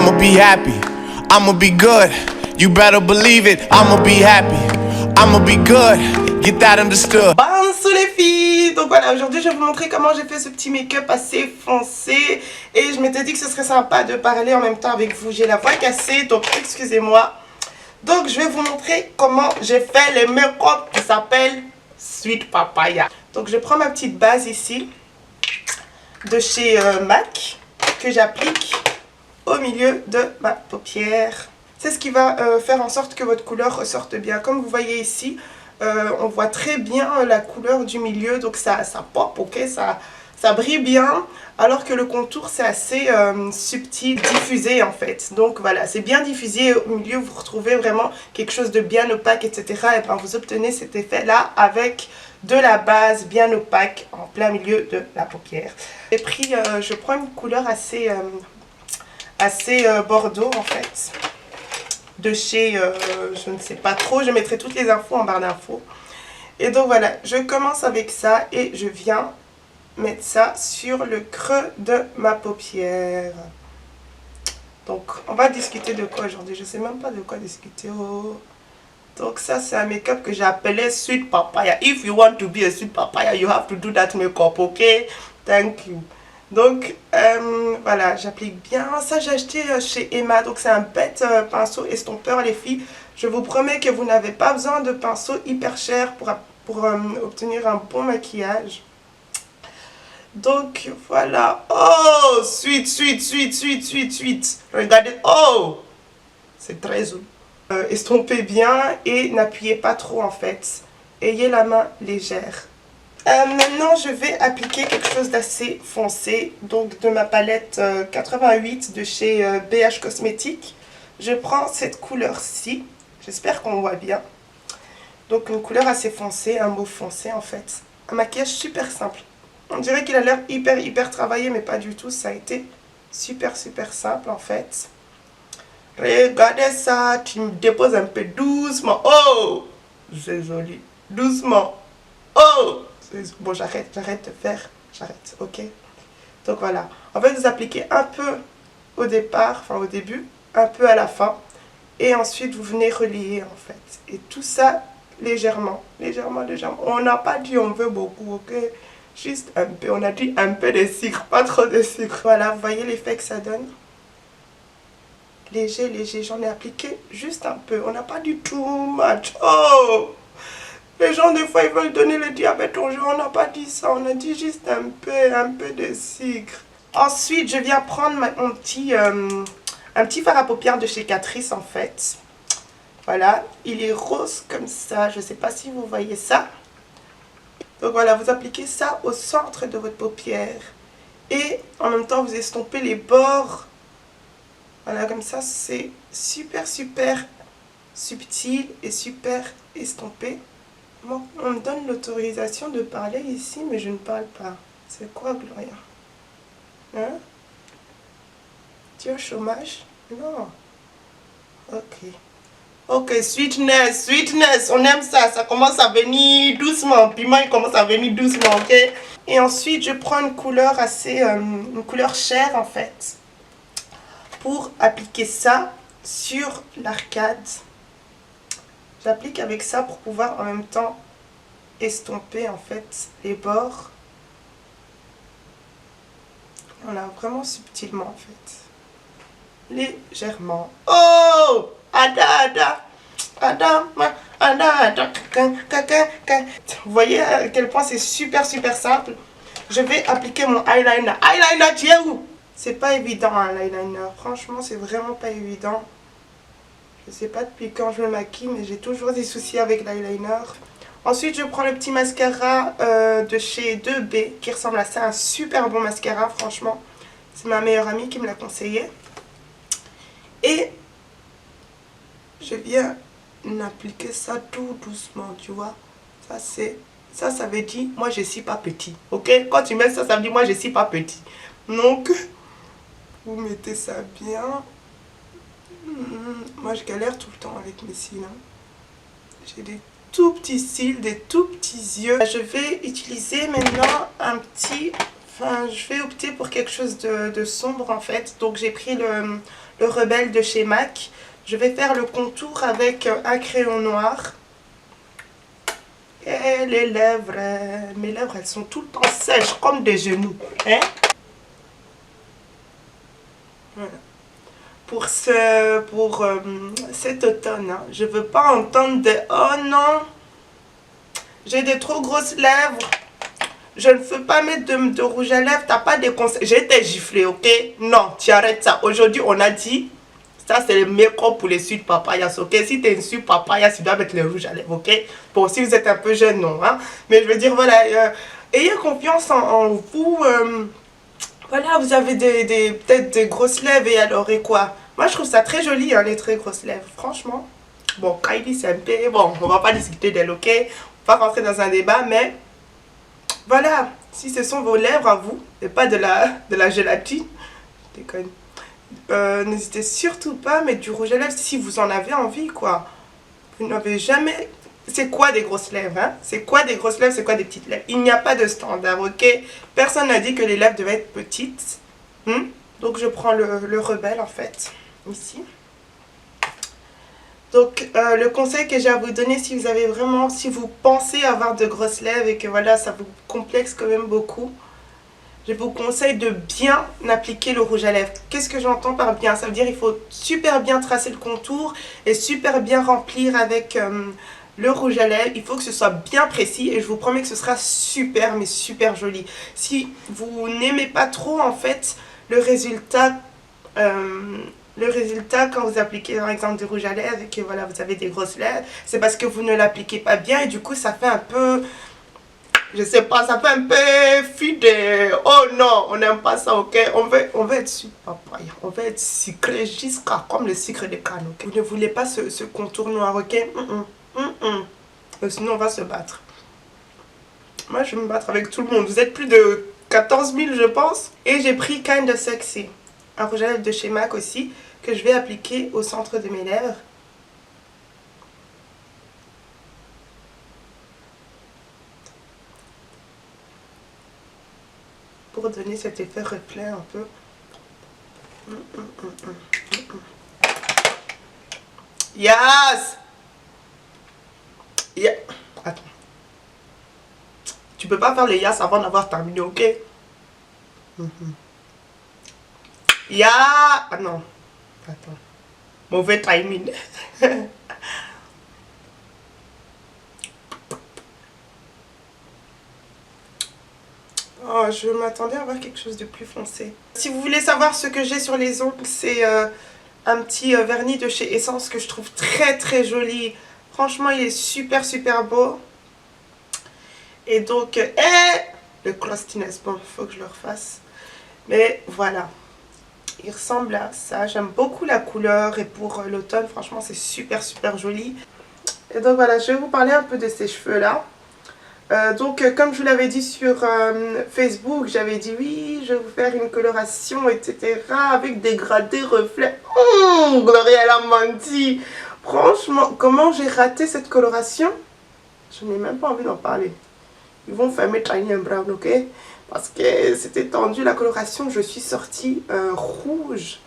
I'ma be happy, I'ma be good. You better believe it, I'ma be happy, I'ma be good. Get that understood. Bonjour les filles. Donc voilà, aujourd'hui je vais vous montrer comment j'ai fait ce petit make-up assez foncé. Et je m'étais dit que ce serait sympa de parler en même temps avec vous. J'ai la voix cassée, donc excusez-moi. Donc je vais vous montrer comment j'ai fait les make-up qui s'appellent Sweet Papaya. Donc je prends ma petite base ici de chez MAC que j'applique au milieu de ma paupière. C'est ce qui va faire en sorte que votre couleur ressorte bien. Comme vous voyez ici, on voit très bien la couleur du milieu, donc ça pop, ok, ça brille bien, alors que le contour c'est assez subtil, diffusé en fait. Donc voilà, c'est bien diffusé, au milieu vous retrouvez vraiment quelque chose de bien opaque, etc. Et ben vous obtenez cet effet là avec de la base bien opaque en plein milieu de la paupière. J'ai pris, je prends une couleur assez bordeaux en fait, de chez je ne sais pas trop, je mettrai toutes les infos en barre d'infos. Et donc voilà, je commence avec ça et je viens mettre ça sur le creux de ma paupière. Donc on va discuter de quoi aujourd'hui, je sais même pas de quoi discuter. Oh. Donc ça c'est un make-up que j'ai appelé Sweet Papaya. If you want to be a Sweet Papaya, you have to do that make-up, ok? Thank you. Donc voilà, j'applique bien. Ça j'ai acheté chez Emma, donc c'est un bête pinceau estompeur les filles. Je vous promets que vous n'avez pas besoin de pinceau hyper cher pour obtenir un bon maquillage. Donc voilà. Oh, sweet. Regardez, oh, c'est très joli. Estompez bien et n'appuyez pas trop en fait. Ayez la main légère. Maintenant je vais appliquer quelque chose d'assez foncé, donc de ma palette 88 de chez BH Cosmétiques. Je prends cette couleur-ci, j'espère qu'on voit bien. Donc une couleur assez foncée, un mauve foncé en fait. Un maquillage super simple. On dirait qu'il a l'air hyper travaillé, mais pas du tout, ça a été super simple en fait. Regardez ça, tu me déposes un peu doucement. Oh, c'est joli, doucement. Oh, bon, j'arrête de faire, j'arrête, ok. Donc voilà, en fait vous appliquez un peu au départ, enfin au début, un peu à la fin, et ensuite vous venez relier en fait. Et tout ça légèrement. On n'a pas dit on veut beaucoup, ok. Juste un peu, on a dit un peu de sucre, pas trop de sucre. Voilà, vous voyez l'effet que ça donne. Léger, j'en ai appliqué juste un peu, on n'a pas du too much. Oh, les gens, des fois, ils veulent donner le diabète aux gens. On n'a pas dit ça. On a dit juste un peu de sucre. Ensuite, je viens prendre un petit fard à paupières de chez Catrice, en fait. Voilà. Il est rose comme ça. Je ne sais pas si vous voyez ça. Donc voilà, vous appliquez ça au centre de votre paupière. Et en même temps, vous estompez les bords. Voilà, comme ça, c'est super subtil et super estompé. Bon, on me donne l'autorisation de parler ici, mais je ne parle pas. C'est quoi, Gloria? Hein? Tu es au chômage? Non. Ok. Ok, sweetness. On aime ça. Ça commence à venir doucement. Piment, il commence à venir doucement, ok? Et ensuite, je prends une couleur une couleur chair, en fait, pour appliquer ça sur l'arcade. J'applique avec ça pour pouvoir en même temps estomper en fait les bords. Voilà, vraiment subtilement en fait. Légèrement. Oh! Ada. Vous voyez à quel point c'est super simple. Je vais appliquer mon eyeliner. Eyeliner, tu es où? C'est pas évident un eyeliner. Franchement, c'est vraiment pas évident. Je sais pas depuis quand je me maquille, mais j'ai toujours des soucis avec l'eyeliner. Ensuite, je prends le petit mascara de chez 2B qui ressemble à ça. Un super bon mascara, franchement. C'est ma meilleure amie qui me l'a conseillé. Et je viens appliquer ça tout doucement, tu vois. Ça veut dire, moi je suis pas petit. Ok? Quand tu mets ça, ça veut dire, moi je suis pas petit. Donc, vous mettez ça bien. Moi je galère tout le temps avec mes cils. Hein. J'ai des tout petits cils, des tout petits yeux. Je vais utiliser maintenant je vais opter pour quelque chose de sombre en fait. Donc j'ai pris le Rebelle de chez MAC. Je vais faire le contour avec un crayon noir. Et les lèvres, mes lèvres, elles sont tout le temps sèches comme des genoux. Hein? Voilà. Pour cet automne, hein, je veux pas entendre de « Oh non, j'ai des trop grosses lèvres. Je ne veux pas mettre de rouge à lèvres. T'as pas de conseils. » J'ai été giflée, ok? Non, tu arrêtes ça. Aujourd'hui, on a dit, ça c'est le make-up pour les suites papayas, ok? Si t'es une suite papaya, tu dois mettre le rouge à lèvres, ok? Bon, si vous êtes un peu jeune, non, hein? Mais je veux dire, voilà, ayez confiance en vous. Voilà, vous avez peut-être des grosses lèvres et alors, et quoi? Moi, je trouve ça très joli, hein, les très grosses lèvres, franchement. Bon, Kylie, c'est un peu... Bon, on va pas discuter d'elle, ok? On va pas rentrer dans un débat, mais... Voilà, si ce sont vos lèvres à vous, et pas de la gélatine, je déconne. N'hésitez surtout pas à mettre du rouge à lèvres si vous en avez envie, quoi. Vous n'avez jamais... C'est quoi des grosses lèvres, hein? C'est quoi des grosses lèvres, c'est quoi des petites lèvres? Il n'y a pas de standard, ok? Personne n'a dit que les lèvres devaient être petites. Donc je prends le Rebelle, en fait, ici. Donc le conseil que j'ai à vous donner, si vous avez vraiment, si vous pensez avoir de grosses lèvres et que voilà, ça vous complexe quand même beaucoup, je vous conseille de bien appliquer le rouge à lèvres. Qu'est-ce que j'entends par bien? Ça veut dire qu'il faut super bien tracer le contour et super bien remplir avec le rouge à lèvres. Il faut que ce soit bien précis et je vous promets que ce sera super, mais super joli. Si vous n'aimez pas trop, en fait, le résultat quand vous appliquez par exemple du rouge à lèvres et que voilà, vous avez des grosses lèvres, c'est parce que vous ne l'appliquez pas bien et du coup ça fait un peu... Je sais pas, ça fait un peu fidèle. Oh non, on n'aime pas ça, ok? On veut être sucre papaya. On veut être sucré jusqu'à comme le sucre de canne, ok? Vous ne voulez pas ce contour noir, ok? Sinon, on va se battre. Moi, je vais me battre avec tout le monde. Vous êtes plus de 14 000, je pense. Et j'ai pris Kind of Sexy. Un rouge à lèvres de chez MAC aussi, que je vais appliquer au centre de mes lèvres. Pour donner cet effet reflet un peu. Yes! Yeah. Attends. Tu peux pas faire les yes avant d'avoir terminé, ok? Yeah! Ah non. Attends. Mauvais timing. Oh, je m'attendais à avoir quelque chose de plus foncé. Si vous voulez savoir ce que j'ai sur les ongles, c'est un petit vernis de chez Essence que je trouve très très joli. Franchement, il est super super beau. Et donc, le crustiness, bon, il faut que je le refasse. Mais voilà, il ressemble à ça. J'aime beaucoup la couleur et pour l'automne, franchement, c'est super super joli. Et donc voilà, je vais vous parler un peu de ces cheveux-là. Comme je vous l'avais dit sur Facebook, j'avais dit oui, je vais vous faire une coloration, etc. avec des gradés reflets. L'Oréal a menti. Franchement, comment j'ai raté cette coloration? Je n'ai même pas envie d'en parler. Ils vont fermer Tiny Brown, ok? Parce que c'était tendu la coloration. Je suis sortie rouge.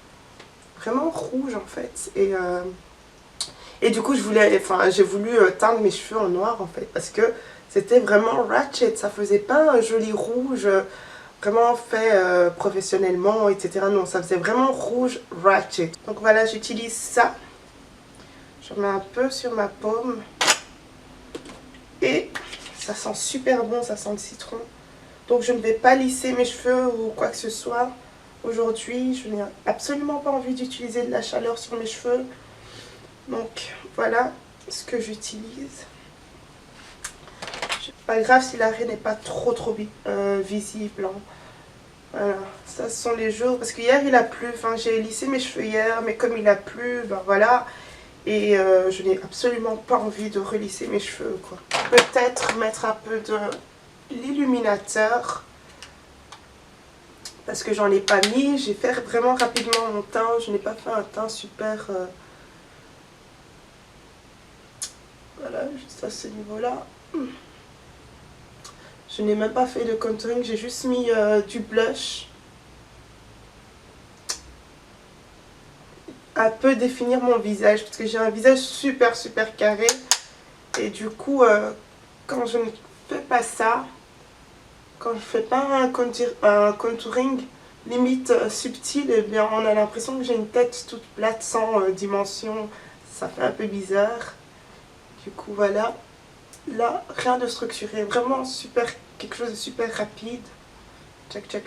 Vraiment rouge en fait. Et du coup, j'ai voulu teindre mes cheveux en noir en fait. Parce que c'était vraiment ratchet. Ça faisait pas un joli rouge vraiment fait professionnellement, etc. Non, ça faisait vraiment rouge ratchet. Donc voilà, j'utilise ça. Je mets un peu sur ma paume. Et ça sent super bon, ça sent le citron. Donc je ne vais pas lisser mes cheveux ou quoi que ce soit. Aujourd'hui, je n'ai absolument pas envie d'utiliser de la chaleur sur mes cheveux. Donc voilà ce que j'utilise. Pas grave si l'arrêt n'est pas trop visible. Hein. Voilà, ça ce sont les jours. Parce qu'hier il a plu, enfin j'ai lissé mes cheveux hier, mais comme il a plu, ben voilà. Et je n'ai absolument pas envie de relisser mes cheveux, quoi. Peut-être mettre un peu de l'illuminateur. Parce que j'en ai pas mis. J'ai fait vraiment rapidement mon teint. Je n'ai pas fait un teint super... Voilà, juste à ce niveau-là. Je n'ai même pas fait de contouring. J'ai juste mis du blush. un peu définir mon visage parce que j'ai un visage super carré et du coup quand je ne fais pas ça, quand je fais pas un contouring limite subtil, et bien on a l'impression que j'ai une tête toute plate sans dimension, ça fait un peu bizarre. Du coup voilà, là rien de structuré, vraiment super, quelque chose de super rapide. Tchac.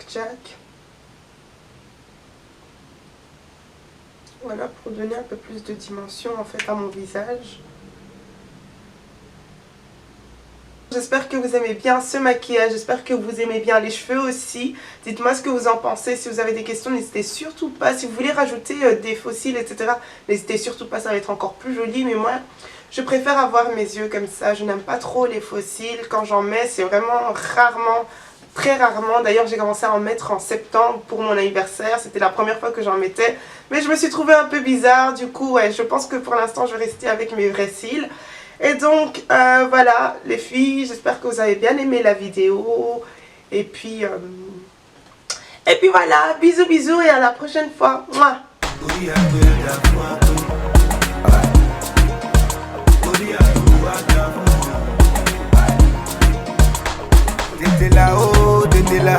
Voilà, pour donner un peu plus de dimension en fait à mon visage. J'espère que vous aimez bien ce maquillage, j'espère que vous aimez bien les cheveux aussi. Dites-moi ce que vous en pensez, si vous avez des questions n'hésitez surtout pas. Si vous voulez rajouter des faux cils etc, n'hésitez surtout pas, ça va être encore plus joli. Mais moi je préfère avoir mes yeux comme ça, je n'aime pas trop les faux cils. Quand j'en mets c'est vraiment rarement, très rarement. D'ailleurs j'ai commencé à en mettre en septembre pour mon anniversaire, c'était la première fois que j'en mettais. Mais je me suis trouvée un peu bizarre, du coup ouais, je pense que pour l'instant je vais rester avec mes vrais cils. Et donc voilà les filles, j'espère que vous avez bien aimé la vidéo. Et puis voilà, bisous et à la prochaine fois. Mouah. T'étais là, oh, t'étais là.